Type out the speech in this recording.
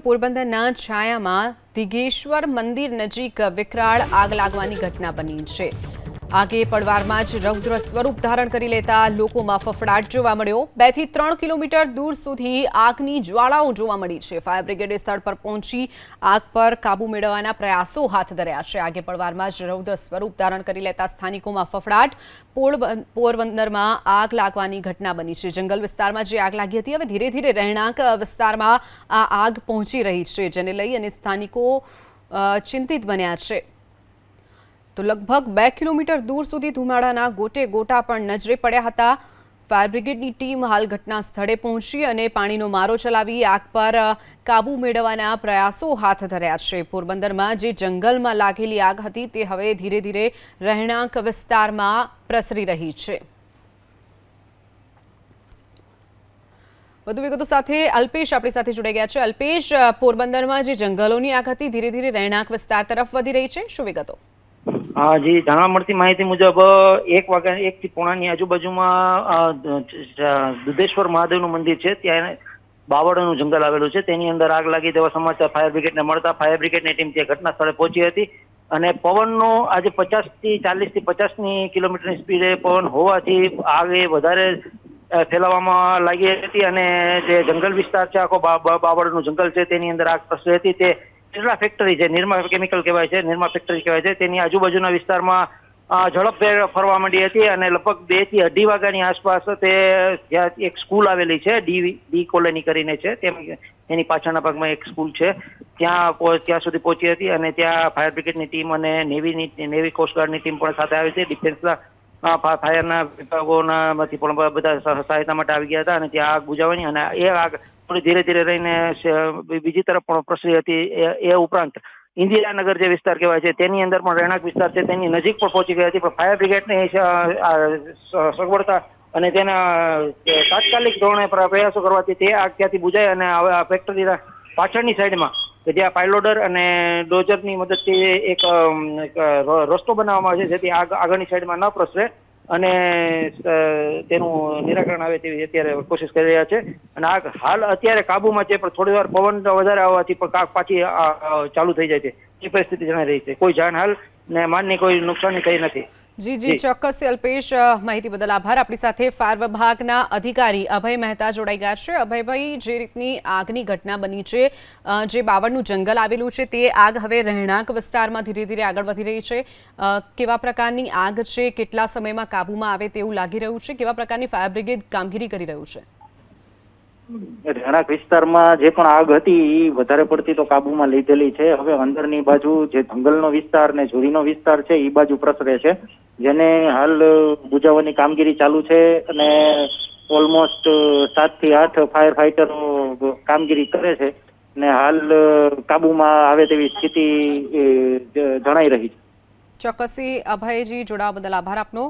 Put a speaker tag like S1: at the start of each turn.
S1: પોરબંદરના છાયામાં દિગેશ્વર મંદિર નજીક વિકરાળ આગ લાગવાની ઘટના બની છે। આગે પડવારમાં જ રૌદ્ર સ્વરૂપ ધારણ કરી લેતા લોકોમાં ફફડાટ જોવા મળ્યો। 2 થી 3 કિલોમીટર દૂર સુધી આગની જ્વાળાઓ જોવા મળી છે। ફાયર બ્રિગેડે સ્થળ પર પહોંચી આગ પર કાબુ મેળવવાના પ્રયાસો હાથ ધર્યા છે। આગે પડવારમાં જ રૌદ્ર સ્વરૂપ ધારણ કરી લેતા સ્થાનિકોમાં ફફડાટ। પોરબંદરમાં આગ લાગવાની ઘટના બની છે। જંગલ વિસ્તારમાં જે આગ લાગી હતી હવે ધીરે ધીરે રહેણાંક વિસ્તારમાં આ આગ પહોંચી રહી છે, જેને લઈ અને સ્થાનિકો ચિંતિત બન્યા છે। તો લગભગ 2 કિલોમીટર દૂર સુધી ધુમાડાના ગોટે ગોટા પણ નજરે પડ્યા હતા। ફાયર બ્રિગેડની ટીમ હાલ ઘટના સ્થળે પહોંચી અને પાણીનો મારો ચલાવી આગ પર કાબુ મેળવવાના પ્રયાસો હાથ ધર્યા છે। પોરબંદરમાં જે જંગલમાં લાગેલી આગ હતી તે હવે ધીરે ધીરે રહેણાંક વિસ્તારમાં પ્રસરી રહી છે। વધુ વિગતો સાથે અલ્પેશ આપણી સાથે જોડાઈ ગયા છે। અલ્પેશ, પોરબંદરમાં જે જંગલોની આગ હતી ધીરે ધીરે રહેણાંક વિસ્તાર તરફ વધી રહી છે, શું વિગતો?
S2: हाँ जी, जाणवा मळती माहिती मुजब 1 वाग्या 1 થી પોણાની આજુબાજુમાં દુધેશ્વર મહાદેવનું મંદિર છે, ત્યાં બાવળનું જંગલ આવેલું છે, તેની અંદર આગ લાગી તેવા સમાચાર ફાયર બ્રિગેડને મળતા ફાયર બ્રિગેડની ટીમ ત્યાં ઘટના સ્થળે પહોંચી હતી અને પવનનો આજે 50 થી 40 થી 50 કિલોમીટરની સ્પીડે પવન હોવાથી આગ વધારે ફેલાવવામાં લાગી હતી અને જે જંગલ વિસ્તાર છે, આખો બાવળનું જંગલ છે, તેની અંદર આગ પ્રસરી હતી। તે નિર્મા ફેક્ટરી છે, નિર્મા કેમિકલ કહેવાય છે, નિર્મા ફેક્ટરી કહેવાય છે, તેની આજુબાજુના વિસ્તારમાં ઝડપભેર ફરવા માંડી હતી અને લગભગ 2 થી 2.5 વાગ્યાની આસપાસ તે જ્યાં એક સ્કૂલ આવેલી છે, ડી કોલોની કરીને છે, એની પાછળના ભાગમાં એક સ્કૂલ છે, ત્યાં સુધી પહોંચી હતી અને ત્યાં ફાયર બ્રિગેડની ટીમ અને નેવી કોસ્ટગાર્ડની ટીમ પણ સાથે આવી હતી। ડિફેન્સના ફાયરના વિભાગોનામાંથી પણ બધા સહાયતા માટે આવી ગયા હતા અને ત્યાં આગ બુઝાવવાની અને એ આગ થોડી ધીરે ધીરે રહીને બીજી તરફ પણ પ્રસરી હતી। એ ઉપરાંત ઇન્દિરાનગર જે વિસ્તાર કહેવાય છે તેની અંદર પણ રહેણાંક વિસ્તાર છે, તેની નજીક પણ પહોંચી ગઈ હતી, પણ ફાયર બ્રિગેડની સગવડતા અને તેના તાત્કાલિક ધોરણે પ્રયાસો કરવાથી તે આગ ત્યાંથી બુઝાય અને હવે ફેક્ટરીના પાછળની સાઈડમાં કે જ્યાં પાયલોડર અને ડોઝરની મદદથી એક રસ્તો બનાવવામાં આવે છે, જેથી આગ આગળની સાઈડમાં ન પ્રસરે અને તેનું નિરાકરણ આવે તેવી અત્યારે કોશિશ કરી રહ્યા છે અને આગ હાલ અત્યારે કાબુમાં છે, પણ થોડી વાર પવન વધારે આવવાથી પણ આગ પાછી ચાલુ થઈ જાય છે, એ પરિસ્થિતિ જણાઈ રહી છે। કોઈ જાનહાલ ને માનની કોઈ નુકસાની થઈ નથી।
S1: જી ચોક્કસ અલ્પેશ, માહિતી બદલ આભાર। આપણી સાથે ફાયર વિભાગના અધિકારી અભય મહેતા જોડાઈ ગયા છે। અભયભાઈ, જે રીતની આગની ઘટના બની છે, જે બાવળનું જંગલ આવેલું છે તે આગ હવે રહેણાંક વિસ્તારમાં ધીરે ધીરે આગળ વધી રહી છે, કેવા પ્રકારની આગ છે, કેટલા સમયમાં કાબુમાં આવે તેવું લાગી રહ્યું છે, કેવા પ્રકારની ફાયર બ્રિગેડ કામગીરી કરી રહ્યું છે?
S3: રહેણાંક વિસ્તારમાં જે પણ આગ હતી એ વધારે પડતી તો કાબુમાં લીધેલી છે। હવે અંદરની બાજુ જે જંગલનો વિસ્તાર ને ઝુરીનો વિસ્તાર છે એ બાજુ પ્રસરે છે, જેને હાલ બુઝાવવાની કામગીરી ચાલુ છે અને ઓલમોસ્ટ 7 થી 8 ફાયર ફાઈટરો કામગીરી કરે છે અને હાલ કાબુમાં આવે તેવી સ્થિતિ જણાઈ રહી છે।
S1: ચોક્કસથી અભયજી, જોડાવા બદલ આભાર આપનો।